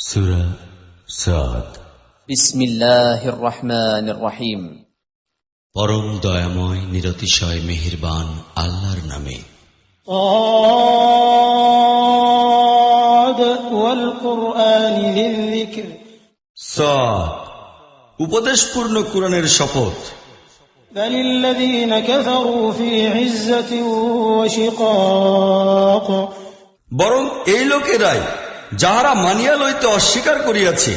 সূরা সাদ। বিসমিল্লাহির রহমানির রহিম। পরম দয়াময় নিরতিশয় মেহেরবান আল্লাহর নামে। সাদ ওয়াল কুরআনি যিল যিকর। সাদ, উপদেশপূর্ণ কুরআনের শপথ। বালিল্লাযীনা কাফারু ফী ইজ্জাতিন ওয়া শিকাক। বরং এই লোকেরাই যাহারা মানিয়া লইতে অস্বীকার করিয়াছে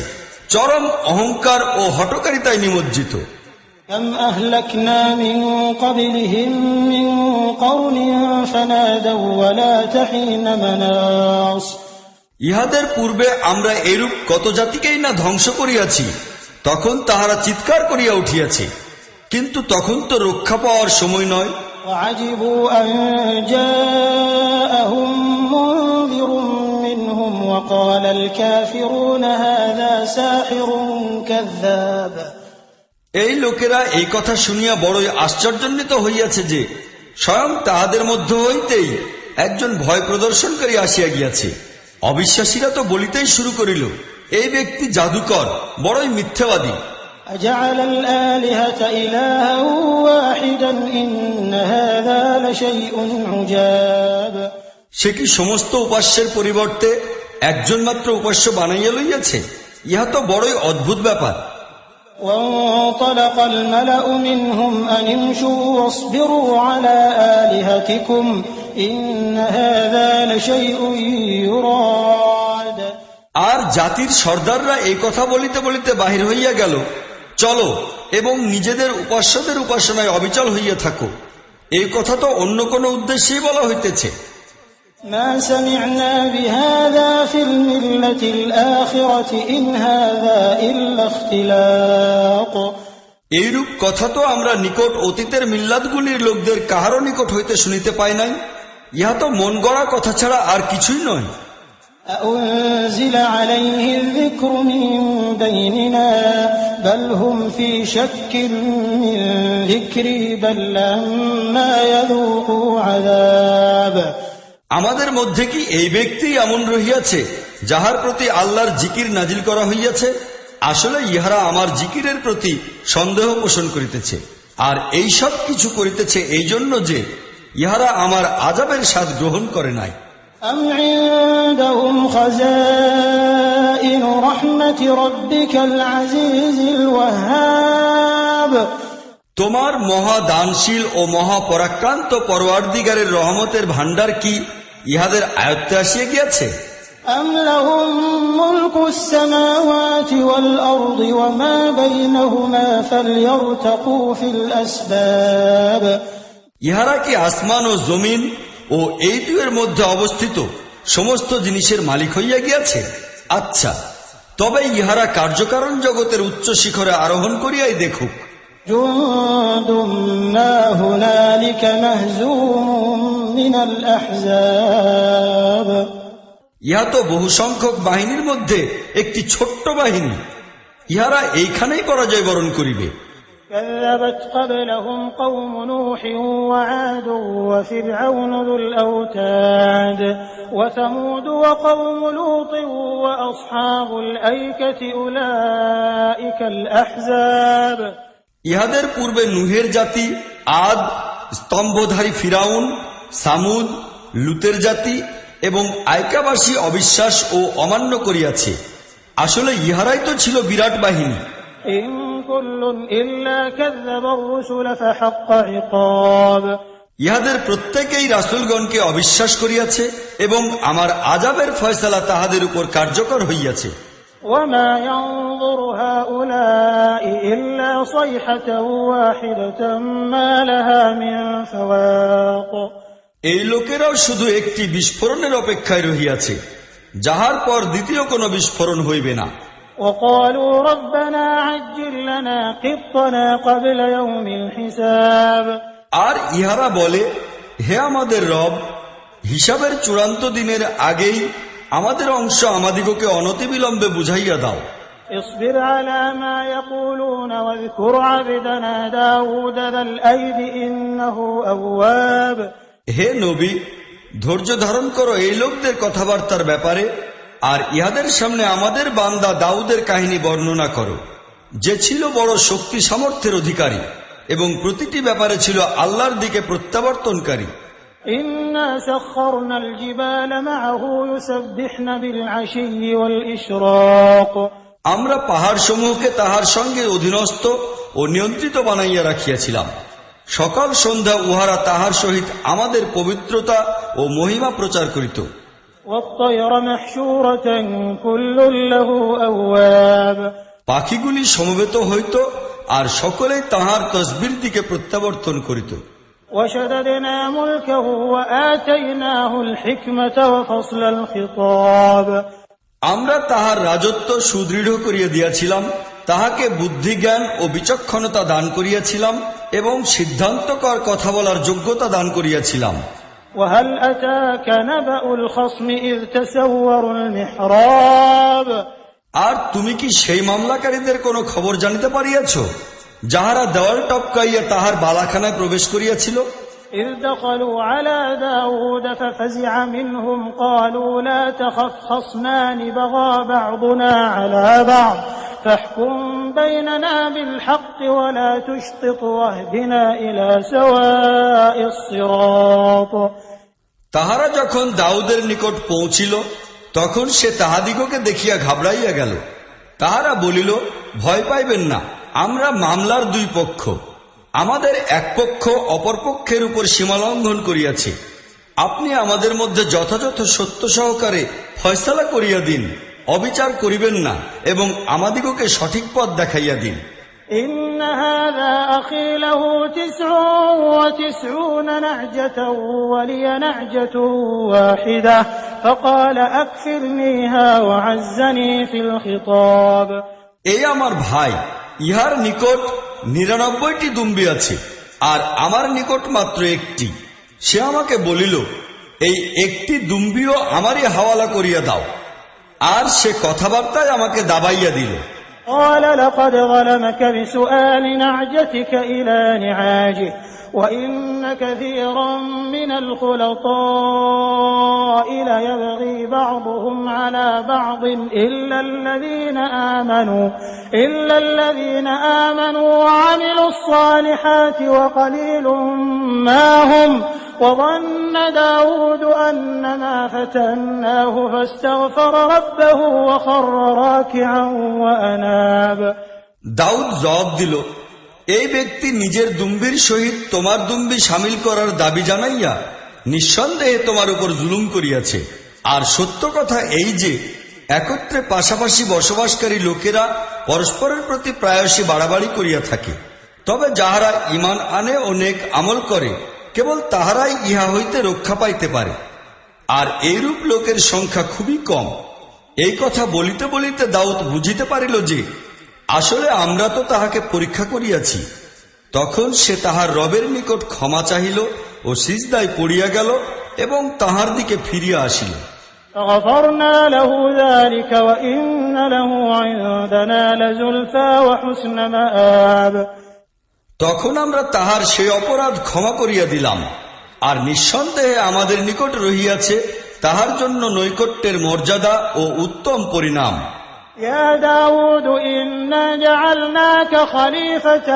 চরম অহংকার ও হঠকারিতায় নিমজ্জিত। কাম আহলাকনা মিন ক্বাবলিহিম মিন কওনিন ফানাদাউ ওয়া লা তাহিনা মানাস। ইহাদের পূর্বে আমরা এরূপ কত জাতিকেই না ধ্বংস করিয়াছি, তখন তাহারা চিৎকার করিয়া উঠিয়াছে, কিন্তু তখন তো রক্ষা পাওয়ার সময় নয়। ওয়াজিবু আন জাআহুম মুনযিরুম মিনহুম ওয়া ক্বালাল কাফিরুনা হাযা সাহিরুন কাযযাব। এই লোকেরা এই কথা শুনিয়া বড়ই আশ্চর্যান্বিত হইয়াছে যে স্বয়ং তাহাদের মধ্য হইতেই একজন ভয় প্রদর্শনকারী আসিয়া গিয়াছে। অবিশ্বাসীরা তো বলিতেই শুরু করিল, এই ব্যক্তি জাদুকর, বড়ই মিথ্যাবাদী। আজআলাল আলিহাতা ইলাহান ওয়াহিদান ইন্না হাযা লাশাইউন উজাব। সে কি সমস্ত উপাস্যের পরিবর্তে একজন মাত্র উপাস্য বানাইয়া লইয়াছে? ইহা তো বড়ই অদ্ভুত ব্যাপার। وانطلق الملأ منهم أن امشوا واصبروا على آلهتكم إن هذا لشيء يراد। আর জাতির সর্দাররা এই কথা বলিতে বলিতে বাহির হইয়া গেল, চলো এবং নিজেদের উপাস্যদের উপাসনায় অবিচল হইয়া থাকো। এই কথা তো অন্য কোন উদ্দেশ্যেই বলা হইতেছে। ما سمعنا بهذا في الملة الآخرة إن هذا إلا اختلاق। এইরূপ কথা তো আমরা নিকট অতীতের মিল্লাতগুলির লোকদের কাহারও নিকট হইতে শুনিতে পাই নাই। ইহা তো মন গড়া কথা ছাড়া আর কিছুই নয়। أأنزل عليه الذكر من بيننا بل هم في شك من ذكري بل لما يذوقوا عذاب। আমাদের মধ্যে কি এই ব্যক্তি এমন রহিয়াছে যাহার প্রতি আল্লাহর জিকির নাজিল করা হইয়াছে? আসলে ইহারা আমার জিকিরের প্রতি সন্দেহ পোষণ করিতেছে, আর এই সব কিছু করিতেছে এই জন্য যে ইহারা আমার আযাবের স্বাদ গ্রহণ করে নাই। أم عندهم خزائن رحمة ربك العزيز الوهاب। তোমার মহা দানশীল ও মহাপরাক্রান্ত পরওয়ারদিগারের রহমতের ভাণ্ডার কি ইহাদের আয়ত্তে আসিয়া গিয়াছে? أم لهم ملك السماوات والأرض وما بينهما فليرتقوا في الأسباب। ইহারা কি আসমান ও জমিন ও এই দুয়ের মধ্যে অবস্থিত সমস্ত জিনিসের মালিক হইয়া গিয়াছে? আচ্ছা, তবে ইহারা কার্যকারণ জগতের উচ্চ শিখরে আরোহণ করিয়াই দেখুক। جند ما هنالك مهزوم من الأحزاب। ইহা তো বহু সংখ্যক বাহিনীর মধ্যে একটি ছোট্ট বাহিনী। ইহারা এইখানেই পরাজয় বরণ করিবে। كذبت قبلهم قوم نوح وعاد وفرعون ذو الأوتاد وثمود وقوم لوط وأصحاب الأيكة أولئك الأحزاب। ইহাদের পূর্বে নুহের জাতি, আদ, স্তম্ভধারী ফিরাউন, সামুদ, লুতের জাতি এবং আইকাবাসী অবিশ্বাস ও অমান্য করিয়াছে। আসলে ইহারাই তো ছিল বিরাট বাহিনী। إن كل إلا كذب الرسل فحق عقاب। ইহাদের প্রত্যেকেই রাসূলগণকে অবিশ্বাস করিয়াছে এবং আমার আযাবের ফয়সালা তাহাদের উপর কার্যকর হইয়াছে। وما ينظر هؤلاء إلا صيحة واحدة ما لها من فواق। এই লোকেরাও শুধু একটি বিস্ফোরণের অপেক্ষায় রহিয়াছে, যাহার পর দ্বিতীয় কোনো বিস্ফোরণ হইবে না। وقالوا ربنا عجل لنا قطنا قبل يوم الحساب। আর ইহারা বলে, হে আমাদের রব, হিসাবের চূড়ান্ত দিনের আগেই আমাদের অংশ আমাদিগকে অনতিবিলম্বে বুঝাইয়া দাও। اصبر على ما يقولون واذكر عبدنا داود ذا الأيد إنه أواب। হে নবী, ধৈর্য ধারণ করো এই লোকদের কথাবার্তার ব্যাপারে, আর ইহাদের সামনে আমাদের বান্দা দাউদের কাহিনী বর্ণনা করো, যে ছিল বড় শক্তি সামর্থ্যের অধিকারী এবং প্রতিটি ব্যাপারে ছিল আল্লাহর দিকে প্রত্যাবর্তনকারী। إنا سخرنا الجبال معه يسبحن بالعشي والإشراق আমরা পাহাড় সমূহকে তাহার সঙ্গে অধীনস্থ ও নিয়ন্ত্রিত বানাইয়া রাখিয়াছিলাম। সকাল সন্ধ্যা উহারা তাহার সহিত আমাদের পবিত্রতা ও মহিমা প্রচার করিত। والطير محشورة كل له أواب পাখিগুলি সমবেত হইত আর সকলেই তাহার তসবির দিকে প্রত্যাবর্তন করিত। وشددنا ملكه وآتيناه الحكمة وفصل الخطاب আমরা তাহার রাজত্ব সুদৃঢ় করিয়া দিয়াছিলাম, তাহাকে বুদ্ধি জ্ঞান ও বিচক্ষণতা দান করিয়াছিলাম এবং সিদ্ধান্তকর কথা বলার যোগ্যতা দান করিয়াছিলাম। وهل أتاك نبأ الخصم إذ تسوروا المحراب আর তুমি কি সেই মামলাকারীদের কোনো খবর জানিতে পারিয়াছ, যাহারা দেওয়াল টপকাইয়া তাহার বালাখানায় প্রবেশ করিয়াছিল? إذ دخلوا على داود ففزع منهم قالوا لا تخف خصمان بغى بعضنا على بعض فاحكم بيننا بالحق ولا تشطط واهدنا إلى سواء الصراط তাহারা যখন দাউদের নিকট পৌঁছিল তখন সে তাহাদিগকে দেখিয়া ঘাবড়াইয়া গেল। তাহারা বলিল, ভয় পাইবেন না, আমরা মামলার দুই পক্ষ, আমাদের এক পক্ষ অপর পক্ষের উপর সীমালঙ্ঘন করিয়াছে। আপনি আমাদের মধ্যে যথাযথ সত্য সহকারে ফয়সালা করিয়া দিন, অবিচার করিবেন না এবং আমাদিগকে সঠিক পথ দেখাইয়া দিন। إن هذا أخي له 99 نعجة ولي نعجة واحدة فقال أكفلنيها وعزني في الخطاب এই আমার ভাই, ইহার নিকট 99টি দুম্বি আছে আর আমার নিকট মাত্র একটি। সে আমাকে বলিল, এই একটি দুম্বিও আমারই হাওয়ালা করিয়া দাও। আর সে কথাবার্তায় আমাকে দাবাইয়া দিল। قال لقد ظلمك بسؤال نعجتك إلى نعاجه وإن كثيرا من الخلطاء ليبغي بعضهم على بعض إلا الذين آمنوا وعملوا الصالحات وقليل ما هم وظن داود أنما فتناه فاستغفر ربه وخر راكعا وأناب দাউদ জবাব দিল, এই ব্যক্তি নিজের দুম্বির সহিত তোমার দুম্বি সামিল করার দাবি জানাইয়া নিঃসন্দেহে তোমার উপর জুলুম করিয়াছে। আর সত্য কথা এই যে একত্রে পাশাপাশি বসবাসকারী লোকেরা পরস্পরের প্রতি প্রায়শই বাড়াবাড়ি করিয়া থাকে। তবে যাহারা ঈমান আনে ও নেক আমল করে, কেবল তাহারাই ইহা হইতে রক্ষা পাইতে পারে। আর এইরূপ লোকের সংখ্যা খুবই কম। এই কথা বলিতে বলিতে দাউদ বুঝিতে পারিল যে আসলে আমরা তো তাহাকে পরীক্ষা করিয়াছি। তখন সে তাহার রবের নিকট ক্ষমা চাহিল ও সিজদায় পড়িয়া গেল এবং তাহার দিকে ফিরিয়া আসিল। فغفرنا له ذلك وإن له عندنا لزلفى وحسن مآب তখন আমরা তাহার সেই অপরাধ ক্ষমা করিয়া দিলাম, আর নিঃসন্দেহে আমাদের নিকট রহিয়াছে তাহার জন্য নৈকট্যের মর্যাদা ও উত্তম পরিণাম। يا داود إنا جعلناك خليفة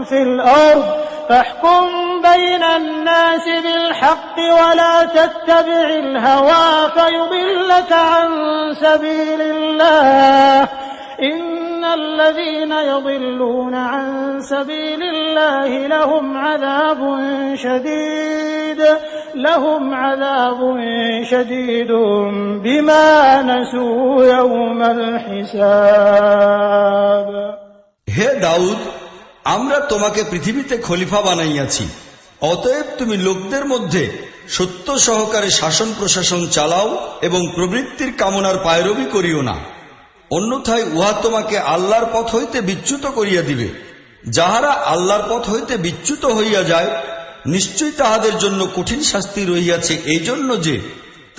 في الأرض فاحكم بين الناس بالحق ولا تتبع الهوى فيضلك عن سبيل الله إن الذين يضلون عن سبيل الله لهم عذاب شديد بما نسوا يوم الحساب হে দাউদ, আমরা তোমাকে পৃথিবীতে খলিফা বানাইয়াছি, অতএব তুমি লোকদের মধ্যে সত্য সহকারে শাসন প্রশাসন চালাও এবং প্রবৃত্তির কামনার পায়রবি করিও না, অন্যথায় উহা তোমাকে আল্লাহর পথ হইতে বিচ্যুত করিয়া দিবে। যাহারা আল্লাহর পথ হইতে বিচ্যুত হইয়া যায়, নিশ্চয়ই তাহাদের জন্য কঠিন শাস্তি রহিয়াছে, এই জন্য যে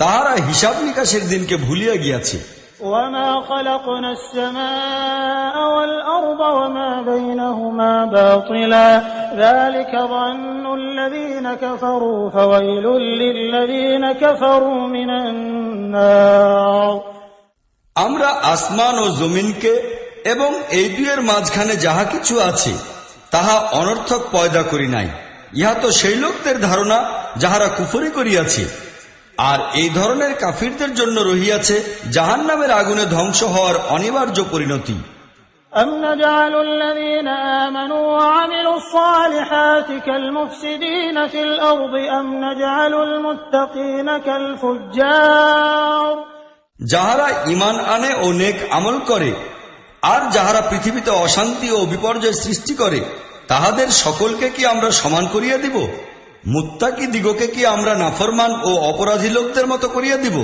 তাহারা হিসাব নিকাশের দিনকে ভুলিয়া গিয়াছে। وما خلقنا السماء والأرض وما بينهما باطلا ذلك ظن الذين كفروا فويل للذين كفروا من النار আমরা আসমান ও জমিনকে এবং এই দুয়ের মাঝখানে যাহা কিছু আছে তাহা অনর্থক পয়দা করি নাই। ইহা তো সেই লোকদের ধারণা যাহারা কুফরি করিয়াছে। আর এই ধরনের কাফিরদের জন্য রহিয়াছে জাহান্নামের আগুনে ধ্বংস হওয়ার অনিবার্য পরিণতি। أم نجعل الذين آمنوا وعملوا الصالحات كالمفسدين في الأرض أم نجعل المتقين كالفجار যাহারা ঈমান আনে ও নেক আমল করে আর যাহারা পৃথিবীতে অশান্তি ও বিপর্যয় সৃষ্টি করে তাহাদের সকলকে কি আমরা সমান করিয়া দিব? মুত্তাকি দিগকে কি আমরা নাফরমান ও অপরাধী লোকদের মতো করিয়া দিব?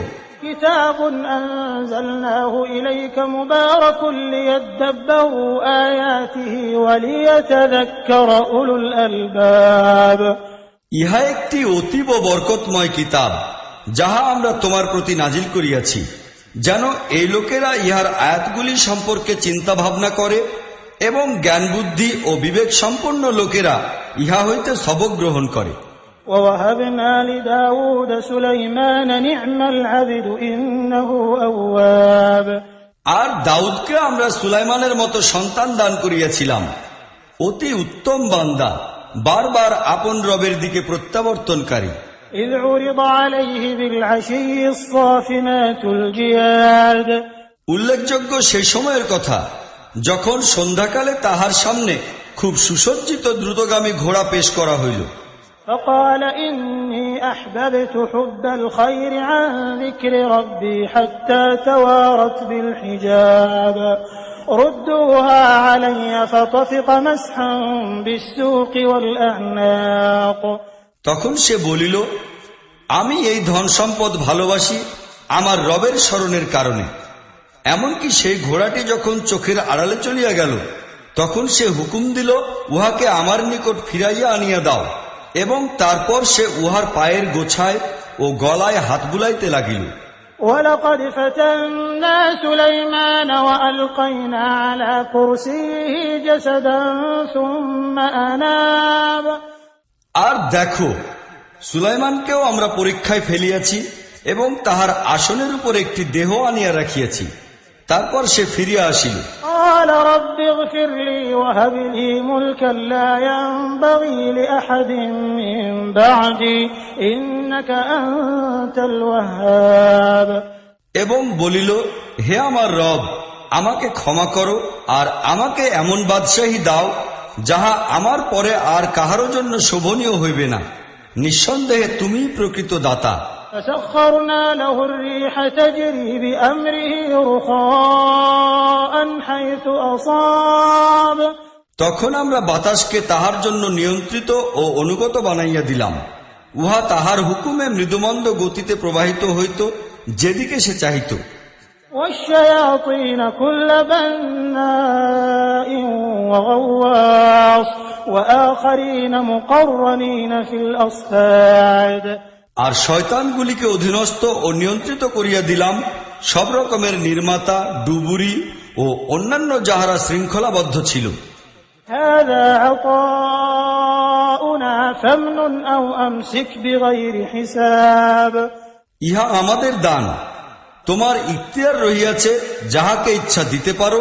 كتاب أنزلناه إليك مبارك ليدبروا آياته وليتذكر أولو الألباب ইহা একটি অতীব বরকতময় কিতাব যাহা আমরা তোমার প্রতি নাজিল করিয়াছি, যেন এই লোকেরা ইহার আয়াতগুলি সম্পর্কে চিন্তা ভাবনা করে এবং জ্ঞান বুদ্ধি ও বিবেক সম্পন্ন লোকেরা ইহা হইতে সবক গ্রহণ করে। ووهبنا لداود سليمان نعم العبد إنه أواب আর দাউদকে আমরা সুলাইমানের মতো সন্তান দান করিয়াছিলাম, অতি উত্তম বান্দা, বারবার আপন রবের দিকে প্রত্যাবর্তনকারী। إذ عرض عليه بالعشي الصافنات الجياد উল্লেখযোগ্য সেই সময়ের কথা যখন সন্ধ্যাকালে তাহার সামনে খুব সুসজ্জিত দ্রুতগামী ঘোড়া পেশ করা হইল। فقال إني أحببت حب الخير عن ذكر ربي حتى توارت بالحجاب ردوها علي فطفق مسحا بالسوق والأعناق তখন সে বলিল, আমি এই ধন সম্পদ ভালোবাসি আমার রবের স্মরণের কারণে। এমনকি সেই ঘোড়াটি যখন চোখের আড়ালে চলিয়া গেল তখন সে হুকুম দিল, উহাকে আমার নিকট ফিরাইয়া আনিয়া দাও, এবং তারপর সে উহার পায়ের গোছায় ও গলায় হাত বুলাইতে লাগিল। ولقد فتنا سليمان وألقينا على كرسيه جسدا ثم أناب আর দেখো, সুলাইমানকেও আমরা পরীক্ষায় ফেলিয়াছি এবং তাহার আসনের উপর একটি দেহ আনিয়া রাখিয়াছি। তারপর সে ফিরিয়া আসিল। قال رب اغفر لي وهب لي ملكا لا ينبغي لأحد من بعدي إنك أنت الوهاب এবং বলিল, হে আমার রব, আমাকে ক্ষমা করো আর আমাকে এমন বাদশাহী দাও যাহা আমার পরে আর কাহারও জন্য শোভনীয় হইবে না। নিঃসন্দেহে তুমিই প্রকৃত দাতা। فسخرنا له الريح تجري بأمره رخاء حيث أصاب তখন আমরা বাতাসকে তাহার জন্য নিয়ন্ত্রিত ও অনুগত বানাইয়া দিলাম। উহা তাহার হুকুমে মৃদুমন্দ গতিতে প্রবাহিত হইত যেদিকে সে চাহিত। والشياطين كل بناء وغواص وآخرين مقرنين في الأصفاد আর শয়তানগুলিকে অধীনস্থ ও নিয়ন্ত্রিত করিয়া দিলাম সব রকমের নির্মাতা, ডুবুরি ও অন্যান্য যাহারা শৃঙ্খলাবদ্ধ ছিল। هذا عطاؤنا فامنن أو أمسك بغير حساب ইহা আমাদের দান, তোমার ইখতিয়ার রহিয়াছে, যাহাকে ইচ্ছা দিতে পারো,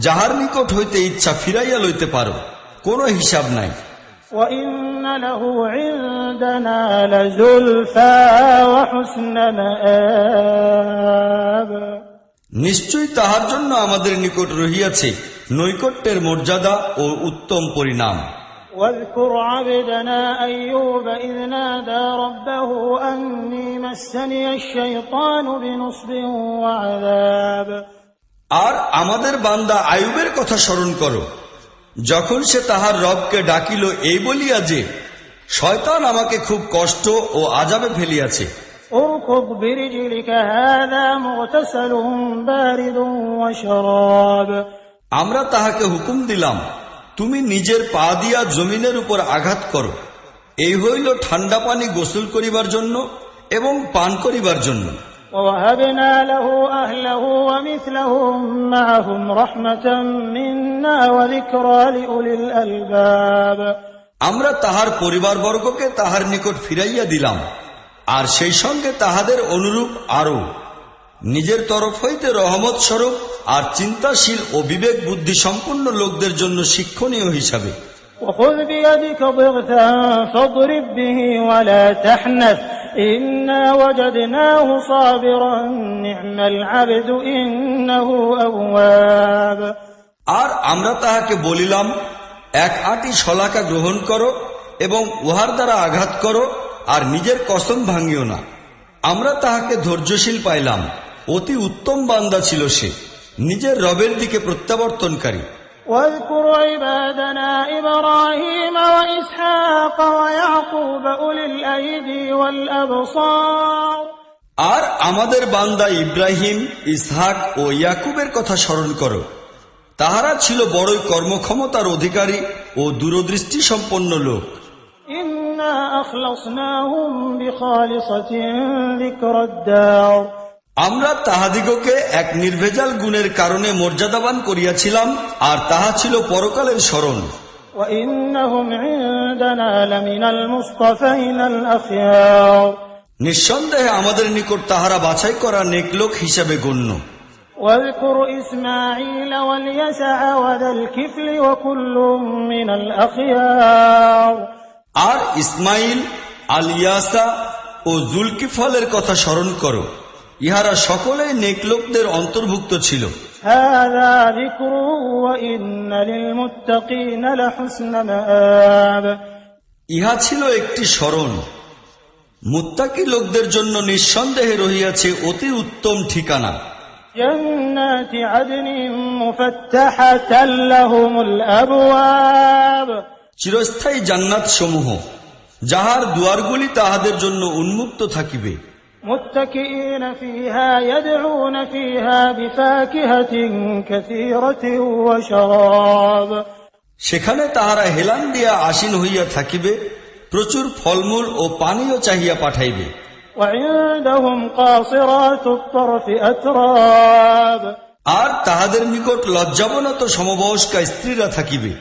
যাহার নিকট হইতে ইচ্ছা ফিরাইয়া লইতে পারো, কোনো হিসাব নাই। وإن له عندنا لزلفى وحسن مآب নিশ্চয়ই তাহার জন্য আমাদের নিকট রহিয়াছে নৈকট্যের মর্যাদা ও উত্তম পরিণাম। واذكر عبدنا أيوب إذ نادى ربه أني مسني الشيطان بنصب وعذاب আর আমাদের বান্দা আয়ুবের কথা স্মরণ করো, যখন সে তাহার রবকে ডাকিল এই বলিয়া যে, শয়তান আমাকে খুব কষ্ট ও আযাবে ফেলিয়াছে। اركض برجلك هذا مغتسل بارد وشراب আমরা তাহাকে হুকুম দিলাম, তুমি নিজের পা দিয়া জমিনের উপর আঘাত করো, এই হইল ঠান্ডা পানি গোসল করিবার জন্য এবং পান করিবার জন্য। ووهبنا له أهله ومثلهم معهم رحمة منا وذكرى لأولي الألباب আমরা তাহার পরিবারবর্গকে তাহার নিকট ফিরাইয়া দিলাম, আর সেই সঙ্গে তাহাদের অনুরূপ আরো, নিজের তরফ হইতে রহমত স্বরূপ আর চিন্তাশীল ও বিবেক বুদ্ধি সম্পন্ন লোকদের জন্য শিক্ষণীয় হিসাবে। وخذ بيدك ضغثا فاضرب به ولا تحنث إنا وجدناه صابرا نعم العبد إنه أواب। আর আমরা তাহাকে বলিলাম, এক আটি শলাকা গ্রহণ করো এবং উহার দ্বারা আঘাত করো আর নিজের কসম ভাঙিও না। আমরা তাহাকে ধৈর্যশীল পাইলাম, অতি উত্তম বান্দা ছিল সে, নিজের রবের দিকে প্রত্যাবর্তনকারী। واذكر عبادنا إبراهيم وإسحاق ويعقوب أولي الأيدي والأبصار। আর আমাদের বান্দা ইব্রাহিম, ইসহাক ও ইয়াকুবের কথা স্মরণ করো। তাহারা ছিল বড়ই কর্মক্ষমতার অধিকারী ও দূরদৃষ্টি সম্পন্ন লোক। إنا أخلصناهم بخالصة ذكر الدار। আমরা তাহাদিগকে এক নির্ভেজাল গুণের কারণে মর্যাদাবান করিয়াছিলাম, আর তাহা ছিল পরকালের স্মরণ। وإنهم عندنا لمن المصطفين الأخيار। নিঃসন্দেহে আমাদের নিকট তাহারা বাছাই করা নেকলোক হিসাবে গণ্য। واذكر إسماعيل واليسع وذا الكفل وكل من الأخيار। আর ইসমাইল, আলিয়াসা ও জুলকিফলের কথা স্মরণ করো, ইহারা সকলেই নেকলোকদের অন্তর্ভুক্ত ছিল। هذا ذكر وإن للمتقين لحسن مآب। ইহা ছিল একটি স্মরণ, মুত্তাকি লোকদের জন্য নিঃসন্দেহে রহিয়াছে অতি উত্তম ঠিকানা। جنات عدن مفتحة لهم الأبواب। চিরস্থায়ী জান্নাত সমূহ, যাহার দুয়ারগুলি তাহাদের জন্য উন্মুক্ত থাকিবে। متكئين فيها يدعون فيها بفاكهة كثيرة وشراب। সেখানে তাহারা হেলান দিয়া আসীন হইয়া থাকিবে, প্রচুর ফলমূল ও পানীয় চাহিয়া পাঠাইবে। وعندهم قاصرات الطرف أتراب। আর তাহাদের নিকট লজ্জাবনত সমবয়স্কা স্ত্রীরা থাকিবে।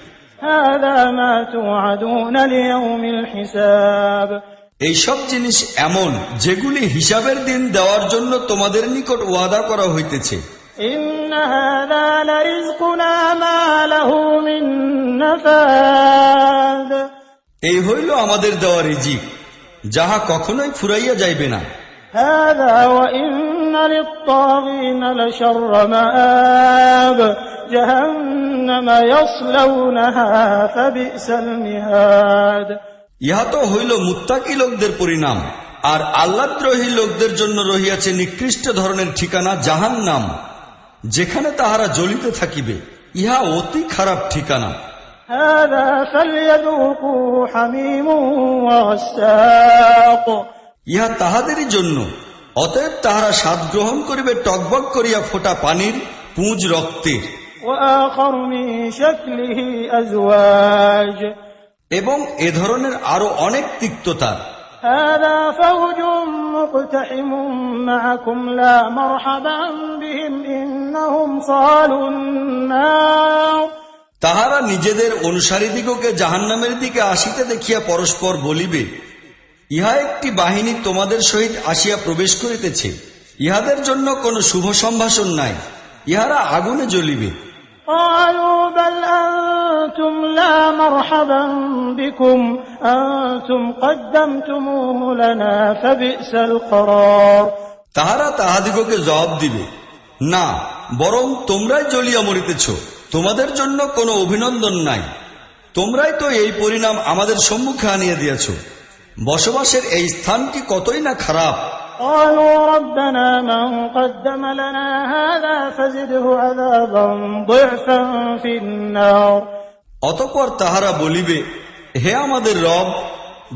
هذا ما توعدون ليوم الحساب। এইসব জিনিস এমন যেগুলি হিসাবের দিন দেওয়ার জন্য তোমাদের নিকট ওয়াদা করা হইতেছে। إن هذا لرزقنا ما له من نفاد। এই হইল আমাদের দেওয়া রিজিক, যাহা কখনোই ফুরাইয়া যাইবে না। هذا وإن للطاغين لشر مآب جهنم يصلونها فبئس المهاد। ইহা তো হইল মুত্তাকি লোকদের পরিণাম, আর আল্লাহদ্রোহী লোকদের জন্য রহিয়াছে নিকৃষ্ট ধরনের ঠিকানা জাহান্নাম, যেখানে তাহারা জ্বলিতে থাকিবে। ইহা অতি খারাপ ঠিকানা। هذا فليذوقوا حميم وغساق। ইহা তাহাদেরই জন্য, অতএব তাহারা স্বাদ গ্রহণ করিবে টকবক করিয়া ফোটা পানির, পুঁজ রক্তের। وآخر من شكله أزواج। এবং এ ধরনের আরো অনেক তিক্ততার। هذا فوج مقتحم معكم لا مرحبا بهم إنهم صالوا النار। তাহারা নিজেদের অনুসারীদিগকে জাহান্নামের দিকে আসিতে দেখিয়া পরস্পর বলিবে, ইহা একটি বাহিনী তোমাদের সহিত আসিয়া প্রবেশ করিতেছে, ইহাদের জন্য কোনো শুভ সম্ভাষণ নাই, ইহারা আগুনে জ্বলিবে। قالوا بل أنتم لا مرحبا بكم أنتم قدمتموه لنا فبئس القرار। তাহারা তাহাদিগকে জবাব দিবে, না, বরং তোমরাই জ্বলিয়া মরিতেছ, তোমাদের জন্য কোনো অভিনন্দন নাই, তোমরাই তো এই পরিণাম আমাদের সম্মুখে আনিয়া দিয়াছ। বসবাসের এই স্থানটি কতই না খারাপ। قالوا ربنا من قدم لنا هذا فزده عذابا ضعفا في النار। অতঃপর তাহারা বলিবে, হে আমাদের রব,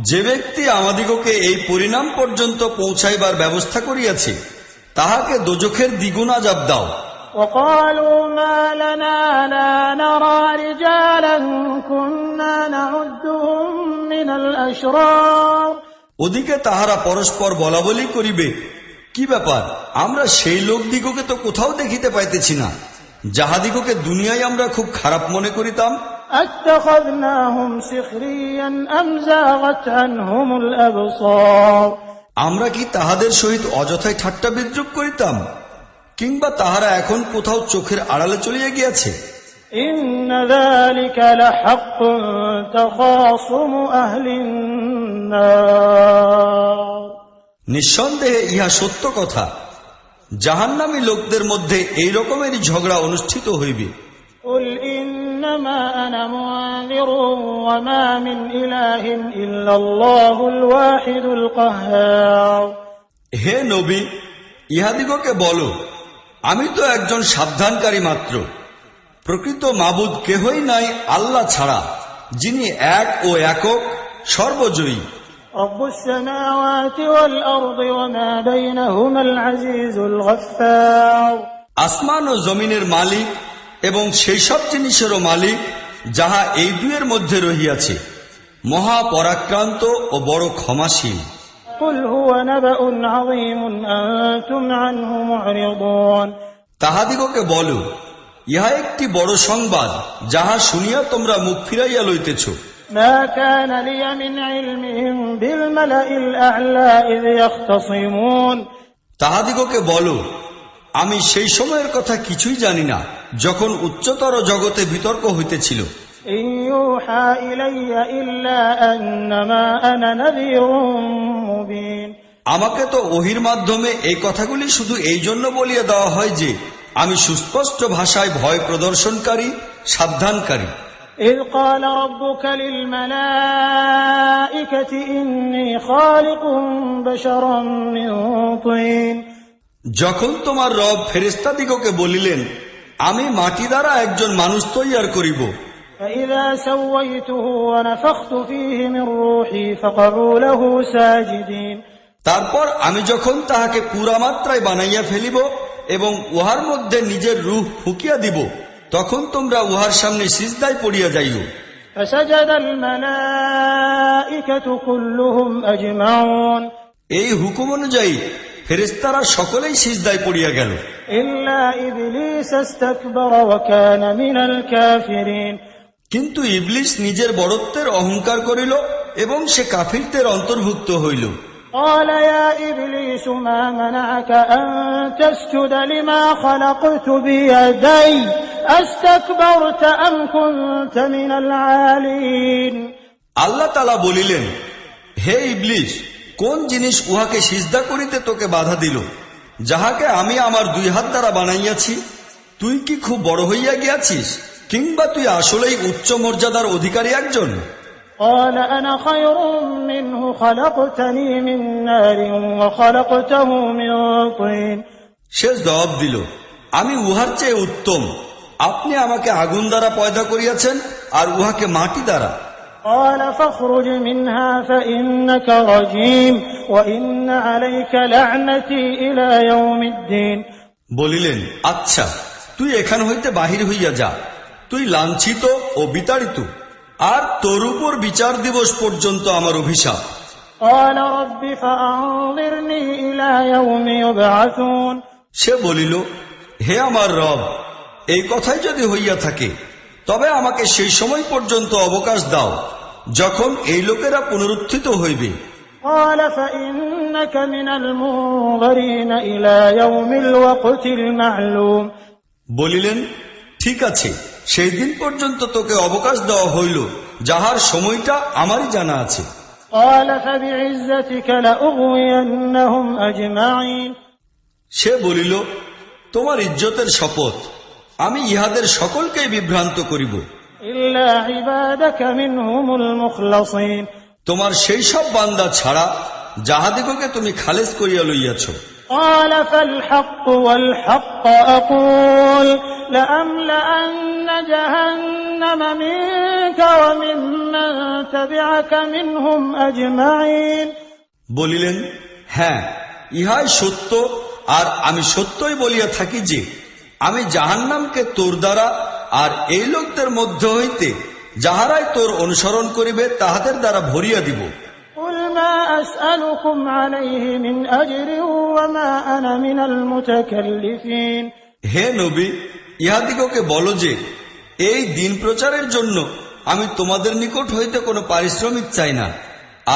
যে ব্যক্তি আমাদিগকে এই পরিণাম পর্যন্ত পৌঁছাইবার ব্যবস্থা করিয়াছে, তাহাকে দোজখের দ্বিগুণ আযাব দাও। وقالوا ما لنا لا نرى رجالا كنا نعدهم من الأشرار। ওদিকে তাহারা পরস্পর বলাবলি করিবে, কি ব্যাপার, আমরা সেই লোকদিগকে তো কোথাও দেখিতে পাইতেছি না, যাহাদিগকে দুনিয়ায় আমরা খুব খারাপ মনে করিতাম। أتخذناهم سخريا أم زاغت عنهم الأبصار। আমরা কি তাহাদের সহিত অযথায় ঠাট্টা বিদ্রূপ করিতাম, কিংবা তাহারা এখন কোথাও চোখের আড়ালে চলিয়া গিয়াছে? إن ذلك لحق تخاصم أهل النار নিঃসন্দেহে ইহা সত্য কথা, জাহান্নামী লোকদের মধ্যে এই রকমেরই ঝগড়া অনুষ্ঠিত হইবে। قل إنما أنا منذر وما من إله إلا الله الواحد القهار হে নবী, ইহাদিগকে বলো, আমি তো একজন সাবধানকারী মাত্র। প্রকৃত মাবুদ কেহই নাই আল্লাহ ছাড়া, যিনি এক ও একক, সর্বজয়ী। رب السماوات والأرض وما بينهما العزيز الغفار আসমান ও জমিনের মালিক এবং সেই সব জিনিসেরও মালিক যাহা এই দুয়ের মধ্যে রহিয়াছে, মহাপরাক্রান্ত ও বড় ক্ষমাশীল। قل هو نبأ عظيم أنتم عنه معرضون তাহাদিগকে বলো, ইহা একটি বড় সংবাদ, যাহা শুনিয়া তোমরা মুখ ফিরাইয়া লইতেছ। ما كان لي من علمهم بالملأ الأعلى إذ يختصمون তাহাদিগকে বলো, আমি সেই সময়ের কথা কিছুই জানি না, যখন উচ্চতর জগতে বিতর্ক হইতেছিল। إن يوحى إلي إلا أنما أنا نذير مبين আমাকে তো ওহির মাধ্যমে এই কথাগুলি শুধু এই জন্য বলিয়া দেওয়া হয় যে আমি সুস্পষ্ট ভাষায় ভয় প্রদর্শনকারী, সাবধানকারী। إذ قال ربك للملائكة إني خالق بشرا من طين যখন তোমার রব ফেরেশতাদিগকে বলিলেন, আমি মাটি দ্বারা একজন মানুষ তৈয়ার করিব, فإذا سويته ونفخت فيه من روحي فقعوا له ساجدين তারপর আমি যখন তাহাকে পুরা মাত্রায় বানাইয়া ফেলিব এবং উহার মধ্যে নিজের রূহ ফুকিয়া দিব, তখন তোমরা উহার সামনে সিজদায় পড়িয়া যাইও। فسجد الملائكة كلهم أجمعون এই হুকুম অনুযায়ী ফেরেশতারা সকলেই সিজদায় পড়িয়া গেল, إلا إبليس استكبر وكان من الكافرين কিন্তু ইবলিস নিজের বড়ত্বের অহংকার করিল এবং সে কাফিরদের অন্তর্ভুক্ত হইল। قال يا إبليس ما منعك أن تسجد لما خلقت بيدي أستكبرت أم كنت من العالين আল্লাহ তাআলা বলিলেন, হে ইবলিস, কোন জিনিস উহাকে সিজদা করিতে তোকে বাধা দিল, যাহাকে আমি আমার দুই হাত দ্বারা বানাইয়াছি? তুই কি খুব বড় হইয়া গিয়াছিস, কিংবা তুই আসলেই উচ্চ মর্যাদার অধিকারী একজন? قال أنا خير منه خلقتني من نار وخلقته من طين সে জবাব দিল, আমি উহার চেয়ে উত্তম, আপনি আমাকে আগুন দ্বারা পয়দা করিয়াছেন আর উহাকে মাটি দ্বারা। قال فاخرج منها فإنك رجيم وإن عليك لعنتي إلى يوم الدين বলিলেন, আচ্ছা, তুই এখান হইতে বাহির হইয়া যা, তুই লাঞ্ছিত ও বিতাড়িত, আর তোর উপর বিচার দিবস পর্যন্ত আমার অভিশাপ। قال رب فأنظرني إلى يوم يبعثون সে বলিল, হে আমার রব, এই কথাই যদি হইয়া থাকে, তবে আমাকে সেই সময় পর্যন্ত অবকাশ দাও যখন এই লোকেরা পুনরুত্থিত হইবে। قال فإنك من المنظرين إلى يوم الوقت المعلوم বলিলেন, ঠিক আছে, সেই দিন পর্যন্ত তোকে অবকাশ দেওয়া হইল, যাহার সময়টা আমারই জানা আছে। قال فبعزتك لأغوينهم أجمعين সে বলিল, তোমার ইজ্জতের শপথ, আমি ইহাদের সকলকেই বিভ্রান্ত করিব, إلا عبادك منهم المخلصين তোমার সেই সব বান্দা ছাড়া যাহাদিগকে তুমি খালেজ করিয়া লইয়াছ। قال فالحق والحق أقول لأملأن جهنم منك وممن تبعك منهم أجمعين বলিলেন, হ্যাঁ, ইহাই সত্য, আর আমি সত্যই বলিয়া থাকি যে আমি জাহান্নামকে তোর দ্বারা আর এই লোকদের মধ্য হইতে যাহারাই তোর অনুসরণ করিবে তাহাদের দ্বারা ভরিয়া দিব। قل ما أسألكم عليه من أجر وما أنا من المتكلفين হে নবী, ইহাদিগকে বলো যে এই দিন প্রচারের জন্য আমি তোমাদের নিকট হইতে কোনো পারিশ্রমিক চাই না,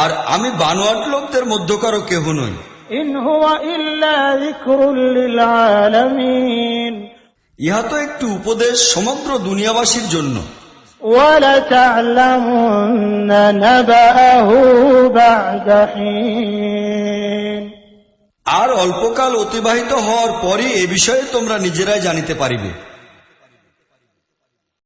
আর আমি বানোয়াট লোকদের মধ্যকারও কেহ নই। إن هو إلا ذكر للعالمين ইহা তো একটি উপদেশ সমগ্র দুনিয়াবাসীর জন্য। ولتعلمن نبأه بعد حين আর অল্পকাল অতিবাহিত হওয়ার পরই এ বিষয়ে তোমরা নিজেরাই জানিতে পারিবে।